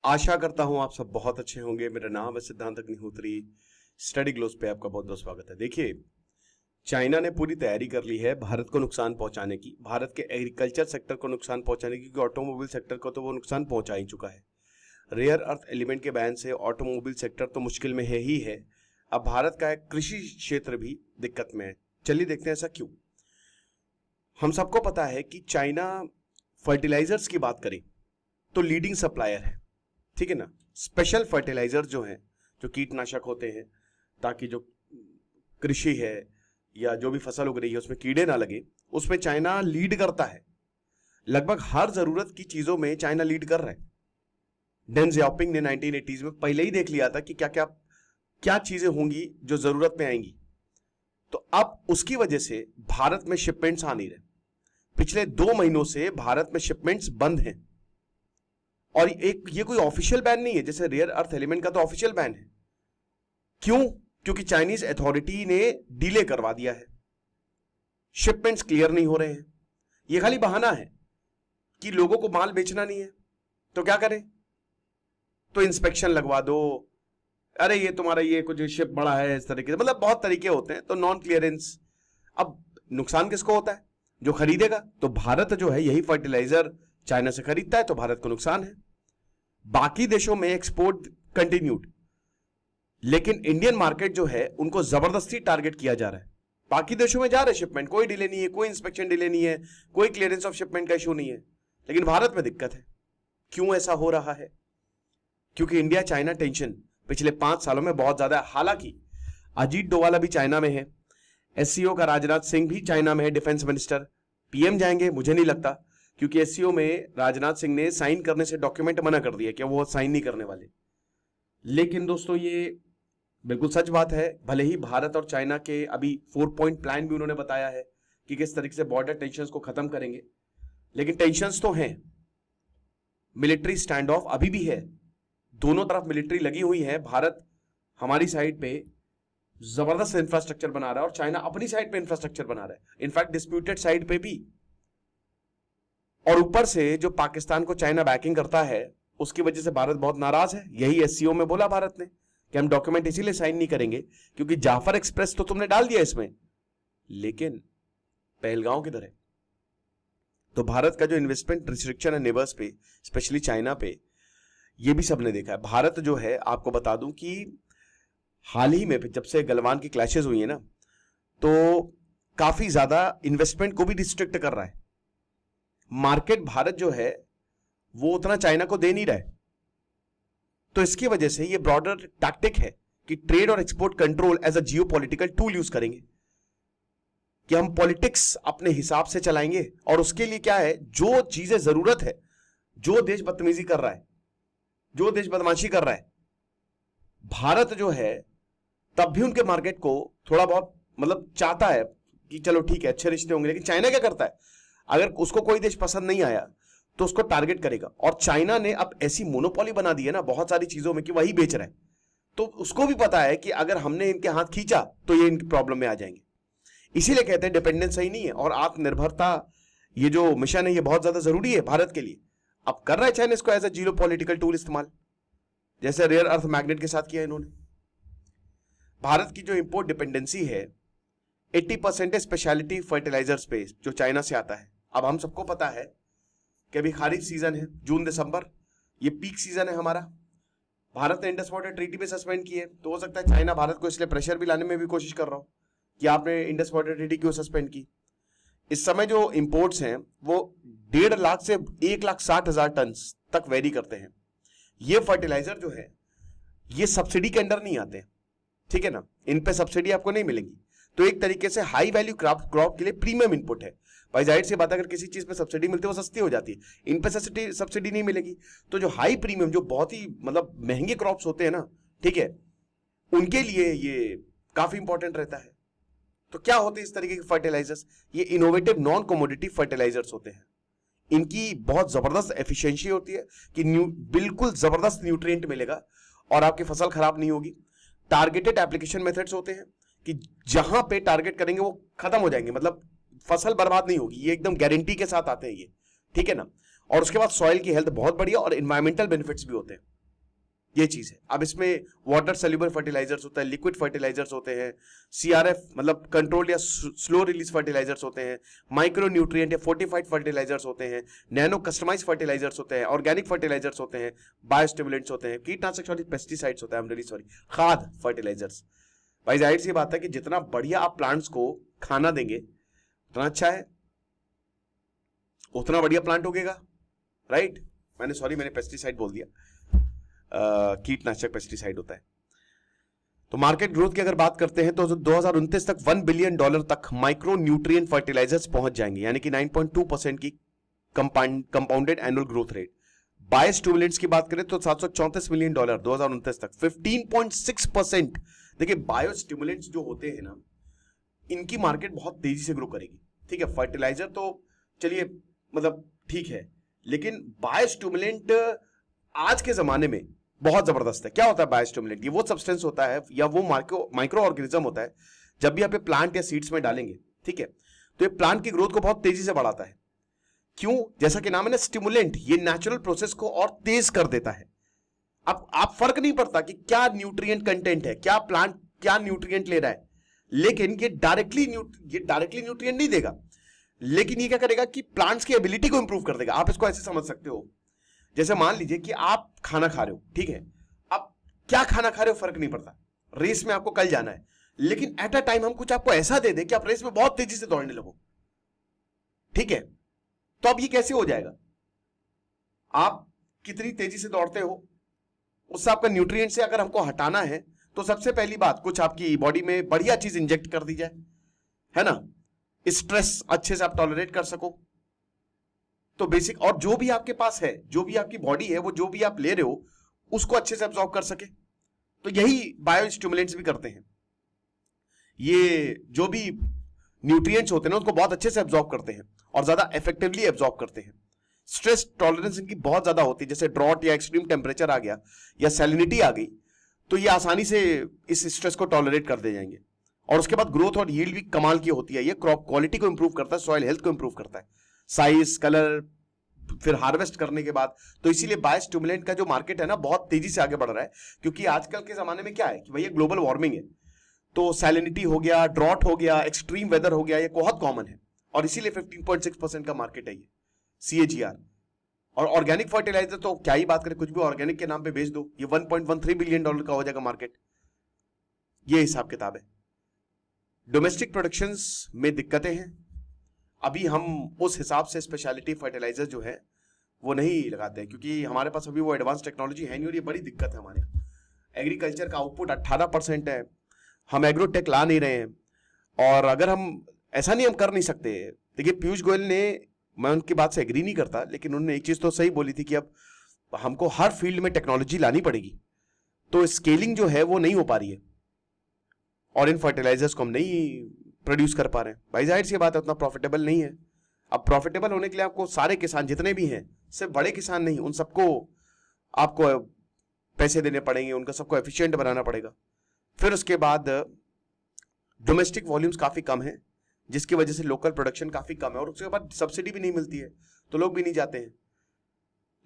आशा करता हूं आप सब बहुत अच्छे होंगे। मेरा नाम है सिद्धांत अग्निहोत्री। स्टडी ग्लोस पे आपका बहुत बहुत स्वागत है। देखिए, चाइना ने पूरी तैयारी कर ली है भारत को नुकसान पहुंचाने की, भारत के एग्रीकल्चर सेक्टर को नुकसान पहुंचाने की, क्योंकि ऑटोमोबाइल सेक्टर को तो वो नुकसान पहुंचा ही चुका है। रेयर अर्थ एलिमेंट के बैन से ऑटोमोबाइल सेक्टर तो मुश्किल में है ही है, अब भारत का कृषि क्षेत्र भी दिक्कत में है। चलिए देखते हैं ऐसा क्यों। हम सबको पता है कि चाइना फर्टिलाइजर्स की बात करें तो लीडिंग सप्लायर है, ठीक है ना। स्पेशल फर्टिलाइजर जो हैं, जो कीटनाशक होते हैं ताकि जो कृषि है या जो भी फसल उग रही है उसमें कीड़े ना लगे, उसमें चाइना लीड करता है। लगभग हर जरूरत की चीजों में चाइना लीड कर रहा है। डेन जियाओपिंग ने 1980s में पहले ही देख लिया था कि क्या क्या क्या चीजें होंगी जो जरूरत में आएंगी। तो अब उसकी वजह से भारत में शिपमेंट्स आ नहीं रहे। पिछले 2 महीनों से भारत में शिपमेंट्स बंद हैं। और ये कोई ऑफिशियल बैन नहीं है, जैसे रेयर अर्थ एलिमेंट का तो ऑफिशियल बैन है। क्यों? क्योंकि चाइनीज अथॉरिटी ने डिले करवा दिया है, शिपमेंट्स क्लियर नहीं हो रहे हैं। ये खाली बहाना है कि लोगों को माल बेचना नहीं है, तो क्या करें? तो इंस्पेक्शन लगवा दो, अरे ये तुम्हारा ये कुछ शिप बड़ा है, इस तरीके से, मतलब बहुत तरीके होते हैं। तो नॉन क्लियरेंस। अब नुकसान किसको होता है? जो खरीदेगा। तो भारत जो है यही फर्टिलाइजर चाइना से खरीदता है, तो भारत को नुकसान है। बाकी देशों में एक्सपोर्ट कंटिन्यूड, लेकिन इंडियन मार्केट जो है उनको जबरदस्ती टारगेट किया जा रहा है। बाकी देशों में जा रहे शिपमेंट, कोई डिले नहीं है, कोई इंस्पेक्शन डिले नहीं है, कोई क्लियरेंस ऑफ शिपमेंट का इशू नहीं है, लेकिन भारत में दिक्कत है। क्यों ऐसा हो रहा है? क्योंकि इंडिया चाइना टेंशन पिछले 5 सालों में बहुत ज्यादा है। हालांकि अजीत डोवाल भी चाइना में है, एससीओ का राजनाथ सिंह भी चाइना में है, डिफेंस मिनिस्टर। पीएम जाएंगे मुझे नहीं लगता, क्योंकि एससीओ में राजनाथ सिंह ने साइन करने से डॉक्यूमेंट मना कर दिया कि वो साइन नहीं करने वाले। लेकिन दोस्तों ये बिल्कुल सच बात है। भले ही भारत और चाइना के अभी 4 पॉइंट प्लान भी उन्होंने बताया है कि किस तरीके से बॉर्डर टेंशंस को खत्म करेंगे, लेकिन टेंशंस तो हैं। मिलिट्री स्टैंड ऑफ अभी भी है, दोनों तरफ मिलिट्री लगी हुई है। भारत हमारी साइड पे जबरदस्त इंफ्रास्ट्रक्चर बना रहा है और चाइना अपनी साइड पे इंफ्रास्ट्रक्चर बना रहा है, इनफैक्ट डिस्प्यूटेड साइड पे भी। और ऊपर से जो पाकिस्तान को चाइना बैकिंग करता है, उसकी वजह से भारत बहुत नाराज है। यही एससीओ में बोला भारत ने कि हम डॉक्यूमेंट इसीलिए साइन नहीं करेंगे क्योंकि जाफर एक्सप्रेस तो तुमने डाल दिया इसमें, लेकिन पहलगांव किधर है? तो भारत का जो इन्वेस्टमेंट रिस्ट्रिक्शन है नेबर्स पे, स्पेशली चाइना पे, ये भी सबने देखा है। भारत जो है, आपको बता दूं कि हाल ही में जब से गलवान की क्लैशेस हुई है ना, तो काफी ज्यादा इन्वेस्टमेंट को भी रिस्ट्रिक्ट कर रहा है। मार्केट भारत जो है वो उतना चाइना को दे नहीं रहा है। तो इसकी वजह से ये ब्रॉडर टैक्टिक है कि ट्रेड और export control as a geopolitical tool use करेंगे, कि हम पॉलिटिक्स अपने हिसाब से चलाएंगे। और उसके लिए क्या है, जो चीजें जरूरत है, जो देश बदतमीजी कर रहा है, जो देश बदमाशी कर रहा है, भारत जो है तब भी उनके मार्केट को थोड़ा बहुत मतलब चाहता है कि चलो ठीक है अच्छे रिश्ते होंगे। लेकिन चाइना क्या करता है, अगर उसको कोई देश पसंद नहीं आया तो उसको टारगेट करेगा। और चाइना ने अब ऐसी मोनोपोली बना दी है ना बहुत सारी चीजों में कि वही बेच रहा है। तो उसको भी पता है कि अगर हमने इनके हाथ खींचा तो ये इनकी प्रॉब्लम में आ जाएंगे। इसीलिए कहते हैं डिपेंडेंस सही नहीं है, और आत्मनिर्भरता ये जो मिशन है ये बहुत ज्यादा जरूरी है भारत के लिए। अब कर रहा है चाइना इसको as a geopolitical tool इस्तेमाल, जैसे रेयर अर्थ मैग्नेट के साथ किया इन्होंने। भारत की जो इंपोर्ट डिपेंडेंसी है 80% है स्पेशलिटी फर्टिलाइजर्स पे, जो चाइना से आता है। अब हम सबको पता है कि अभी खारिफ सीजन है, जून दिसंबर, ये पीक सीजन है हमारा। भारत ने इंडस वाटर ट्रीटी पे सस्पेंड की है, तो हो सकता है चाइना भारत को इसलिए प्रेशर भी लाने में भी कोशिश कर रहा हो कि आपने इंडस वाटर ट्रीटी क्यों सस्पेंड की। इस समय जो इंपोर्ट्स हैं वो 1.5 लाख से 1,60,000 टन तक वेरी करते हैं। ये फर्टिलाइजर जो है ये सब्सिडी के अंडर नहीं आते, ठीक है ना, इन पे सब्सिडी आपको नहीं मिलेगी। तो एक तरीके से हाई वैल्यू क्रॉप के लिए प्रीमियम इनपुट है। भाई जाहिर सी बात है, अगर किसी चीज पे सब्सिडी मिलती है वो सस्ती हो जाती है, इन पे सब्सिडी नहीं मिलेगी। तो जो हाई प्रीमियम, जो बहुत ही मतलब महंगे क्रॉप्स होते हैं ना, ठीक है, उनके लिए ये काफी इंपॉर्टेंट रहता है। तो क्या होते हैं इस तरीके के फर्टिलाइजर्स? ये इनोवेटिव नॉन कमोडिटी फर्टिलाइजर्स होते हैं। इनकी बहुत जबरदस्त एफिशिएंसी होती है कि बिल्कुल जबरदस्त न्यूट्रिएंट मिलेगा और आपकी फसल खराब नहीं होगी। टारगेटेड एप्लीकेशन मेथड्स होते हैं कि जहां पे टारगेट करेंगे वो खत्म हो जाएंगे, मतलब फसल बर्बाद नहीं होगी, ये एकदम गारंटी के साथ आते हैं ये, ठीक है ना। और उसके बाद सॉइल की हेल्थ बहुत बढ़िया और एनवायरमेंटल बेनिफिट्स भी होते हैं। ये चीज है। अब इसमें वाटर सोल्यूबल फर्टिलाइजर्स होता है, लिक्विड फर्टिलाइजर्स होते हैं, सीआरएफ मतलब कंट्रोल्ड या स्लो रिलीज फर्टिलाइजर्स होते हैं, माइक्रो न्यूट्रिएंट या फोर्टिफाइड फर्टिलाइजर्स होते हैं, नैनो कस्टमाइज फर्टिलाइजर्स होते हैं, ऑर्गेनिक फर्टिलाइजर्स होते हैं, बायोस्टिमुलेंट्स होते हैं, कीटनाशक सॉरी पेस्टिसाइड्स होता है, आई एम रियली सॉरी, खाद फर्टिलाइजर्स। भाई जाहिर सी बात है कि जितना बढ़िया आप प्लांट्स को खाना देंगे उतना अच्छा है, उतना बढ़िया प्लांट उगेगा, राइट। मैंने पेस्टिसाइड बोल दिया, कीटनाशक पेस्टिसाइड होता है। तो मार्केट ग्रोथ की अगर बात करते हैं तो 2029 तक $1 बिलियन तक माइक्रो न्यूट्रिएंट फर्टिलाइजर्स पहुंच जाएंगे, यानी कि 9.2% की compounded annual growth rate. Biostimulants की बात करें तो $734 मिलियन 2029 तक, 15.6%। देखिए बायोस्टिमुलेंट्स जो होते हैं ना, इनकी मार्केट बहुत तेजी से ग्रो करेगी, ठीक है। फर्टिलाइजर तो चलिए मतलब ठीक है, लेकिन बायोस्टिमुलेंट आज के जमाने में बहुत जबरदस्त है। क्या होता है बायोस्टिमुलेंट? ये वो सब्सटेंस होता है या वो माइक्रो ऑर्गेनिज्म होता है, जब भी आप प्लांट या सीड्स में डालेंगे, ठीक है, तो ये प्लांट की ग्रोथ को बहुत तेजी से बढ़ाता है। क्यों? जैसा कि नाम है ना, स्टिमुलेंट, ये नेचुरल प्रोसेस को और तेज कर देता है। अब आप फर्क नहीं पड़ता कि क्या न्यूट्रिएंट कंटेंट है, क्या प्लांट क्या न्यूट्रिएंट ले रहा है, लेकिन ये डायरेक्टली न्यूट्रिएंट नहीं देगा, लेकिन ये क्या करेगा कि प्लांट्स की एबिलिटी को इंप्रूव कर देगा। आप इसको ऐसे समझ सकते हो, जैसे मान लीजिए कि आप खाना खा रहे हो, ठीक है, अब क्या खाना खा रहे हो फर्क नहीं पड़ता, रेस में आपको कल जाना है, लेकिन एट अ टाइम हम कुछ आपको ऐसा दे दें कि आप रेस में बहुत तेजी से दौड़ने लगो, ठीक है, तो अब ये कैसे हो जाएगा? आप कितनी तेजी से दौड़ते हो उससे आपका न्यूट्रिएंट से अगर हमको हटाना है तो सबसे पहली बात कुछ आपकी बॉडी में बढ़िया चीज इंजेक्ट कर दी जाए, है ना, स्ट्रेस अच्छे से आप टॉलरेट कर सको। तो बेसिक, और जो भी आपके पास है, जो भी आपकी बॉडी है, वो जो भी आप ले रहे हो उसको अच्छे से एब्जॉर्ब कर सके। तो यही बायो स्टिमुलेंट्स भी करते हैं, ये जो भी न्यूट्रिएंट्स होते हैं ना उसको बहुत अच्छे से एब्जॉर्ब करते हैं और ज्यादा इफेक्टिवली एब्जॉर्ब करते हैं। स्ट्रेस टॉलरेंस इनकी बहुत ज्यादा होती है, जैसे ड्रॉट या एक्सट्रीम टेम्परेचर आ गया या सैलिनिटी आ गई, तो ये आसानी से इस स्ट्रेस को टॉलरेट कर दे जाएंगे। और उसके बाद ग्रोथ और यील्ड भी कमाल की होती है, ये क्रॉप क्वालिटी को इंप्रूव करता है, सॉइल हेल्थ को इंप्रूव करता है, साइज, कलर, फिर हार्वेस्ट करने के बाद। तो इसीलिए बायोस्टिमुलेंट का जो मार्केट है ना बहुत तेजी से आगे बढ़ रहा है, क्योंकि आजकल के जमाने में क्या है कि भैया ग्लोबल वार्मिंग है, तो सैलिनिटी हो गया, ड्रॉट हो गया, एक्सट्रीम वेदर हो गया, ये बहुत कॉमन है, और इसीलिए 15.6% का मार्केट है ये CAGR। और ऑर्गेनिक फर्टिलाइजर तो क्या ही बात करें, कुछ भी ऑर्गेनिक के नाम पे बेच दो, ये $1.13 बिलियन का हो जाएगा मार्केट। ये हिसाब किताब है। डोमेस्टिक प्रोडक्शंस में दिक्कतें हैं, अभी हम उस हिसाब से स्पेशलिटी फर्टिलाइजर जो है वो नहीं लगाते हैं, क्योंकि हमारे पास अभी वो एडवांस टेक्नोलॉजी है नहीं, और ये बड़ी दिक्कत है हमारे यहाँ। एग्रीकल्चर का आउटपुट 18% है, हम एग्रोटेक ला नहीं रहे हैं, और अगर हम ऐसा नहीं हम कर नहीं सकते। देखिए पीयूष गोयल ने, मैं उनकी बात से एग्री नहीं करता, लेकिन उन्होंने एक चीज तो सही बोली थी कि अब हमको हर फील्ड में टेक्नोलॉजी लानी पड़ेगी, तो स्केलिंग जो है वो नहीं हो पा रही है, और इन फर्टिलाइजर्स को हम नहीं प्रोड्यूस कर पा रहे हैं। भाई जाहिर सी बात है उतना प्रॉफिटेबल नहीं है। अब प्रॉफिटेबल होने के लिए आपको सारे किसान जितने भी हैं, सिर्फ बड़े किसान नहीं, उन सबको आपको पैसे देने पड़ेंगे, उनका सबको एफिशिएंट बनाना पड़ेगा। फिर उसके बाद डोमेस्टिक वॉल्यूम्स काफी कम है, जिसकी वजह से लोकल प्रोडक्शन काफी कम है, और उसके बाद सब्सिडी भी नहीं मिलती है, तो लोग भी नहीं जाते हैं।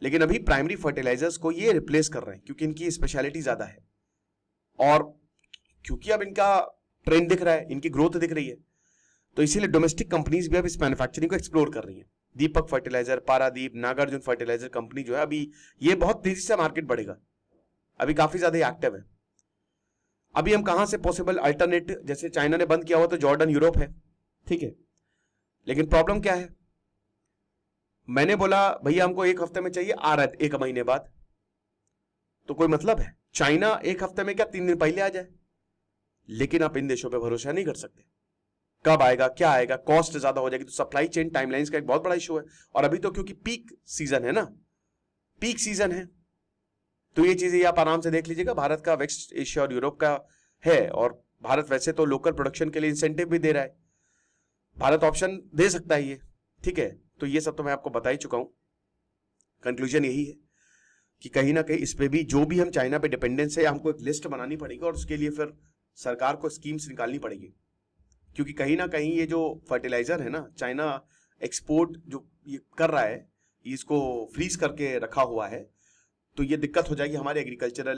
लेकिन अभी प्राइमरी फर्टिलाइजर्स को ये रिप्लेस कर रहे हैं, क्योंकि इनकी स्पेशलिटी ज्यादा है, और क्योंकि अब इनका ट्रेंड दिख रहा है, इनकी ग्रोथ दिख रही है, तो इसीलिए डोमेस्टिक कंपनीज भी अब इस मैन्युफैक्चरिंग को एक्सप्लोर कर रही हैं। Deepak fertilizer, Paradeep, Nagarjuna fertilizer company जो है, अभी ये बहुत तेजी से मार्केट बढ़ेगा, अभी काफी ज्यादा एक्टिव है। अभी हम कहां से पॉसिबल अल्टरनेट, जैसे चाइना ने बंद किया हुआ तो जॉर्डन यूरोप है, ठीक है, लेकिन प्रॉब्लम क्या है, मैंने बोला भैया हमको 1 हफ्ते में चाहिए, आ रहा है 1 महीने बाद, तो कोई मतलब है? चाइना 1 हफ्ते में क्या 3 दिन पहले आ जाए? लेकिन आप इन देशों पे भरोसा नहीं कर सकते, कब आएगा, क्या आएगा, कॉस्ट ज्यादा हो जाएगी, तो सप्लाई चेन टाइमलाइंस का एक बहुत बड़ा इशू है। और अभी तो क्योंकि पीक सीजन है ना, पीक सीजन है, तो ये चीजें आप आराम से देख लीजिएगा। भारत का वेस्ट एशिया और यूरोप का है, और भारत वैसे तो लोकल प्रोडक्शन के लिए इंसेंटिव भी दे रहा है, भारत ऑप्शन दे सकता है ये, ठीक है। तो ये सब तो मैं आपको बता ही चुका हूं। कंक्लूजन यही है कि कहीं ना कहीं इस पे भी, जो भी हम चाइना पे डिपेंडेंस है, हमको एक लिस्ट बनानी पड़ेगी, और उसके लिए फिर सरकार को स्कीम्स निकालनी पड़ेगी, क्योंकि कहीं ना कहीं ये जो फर्टिलाइजर है ना, चाइना एक्सपोर्ट जो ये कर रहा है, इसको फ्रीज करके रखा हुआ है, तो ये दिक्कत हो जाएगी हमारे एग्रीकल्चर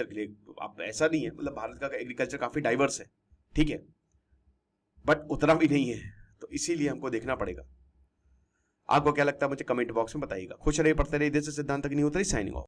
के लिए। आप ऐसा नहीं है, मतलब भारत का एग्रीकल्चर काफी डाइवर्स है, ठीक है, बट उतना भी नहीं है, तो इसीलिए हमको देखना पड़ेगा। आपको क्या लगता है मुझे कमेंट बॉक्स में बताइएगा। खुश रहिए, पढ़ते रहिए। दिस इज सिद्धांत अग्निहोत्री साइनिंग ऑफ।